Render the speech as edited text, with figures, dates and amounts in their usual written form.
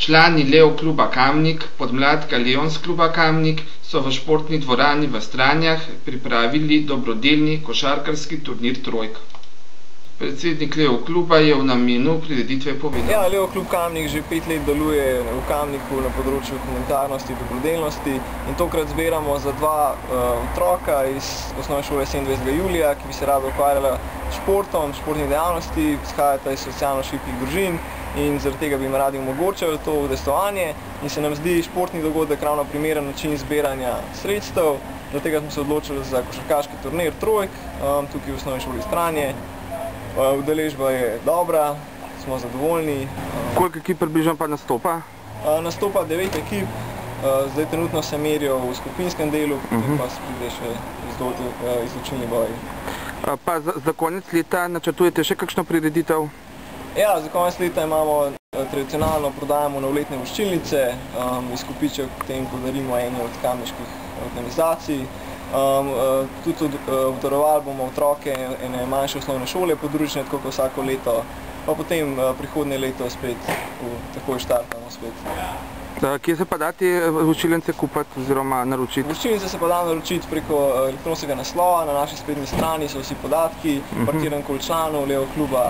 Člani Leo kluba Kamnik, podmladka Lions kluba Kamnik so v športni dvorani v Stranjah pripravili dobrodelni košarkarski turnir trojk. Predsednik Leo kluba je v namenu prireditve povedal. Ja, Leo klub Kamnik že 5 let deluje v Kamniku na področju humanitarnosti in dobrodelnosti in tokrat zbiramo za 2 otroka iz osnovne šole 27. julija, ki bi se rada ukvarjala športom, športnih dejavnosti, izhajata iz socialno šibkih družin in zaradi tega bi jim radi omogočali to udejstvovanje in se nam zdi športni dogodek ravno primeren način zbiranja sredstev. Zaradi tega smo se odločili za košarkaški turnir trojk, tukaj v osnovni šoli Stranje. Udeležba je dobra, smo zadovoljni. Koliko ekip približno pa nastopa? Nastopa 9 ekip, zdaj trenutno se merijo v skupinskem delu, pa se pride še izločilni boji. Pa za konec leta načrtujete še kakšno prireditev? Ja, za konec leta imamo tradicionalno prodajamo novoletne voščilnice, izkupiček potem podarimo eni od kamniških organizacij. Tudi obdarovali bomo otroke ene manjše osnovne šole podružne, tako kot vsako leto, pa potem prihodnje leto spet takoj štartamo spet. Kje se pa da te voščilnice kupiti oziroma naročiti? Voščilnice se pa da naročiti preko elektronskega naslova, na naši spletni strani so vsi podatki, parkiran koliko članov Leo kluba.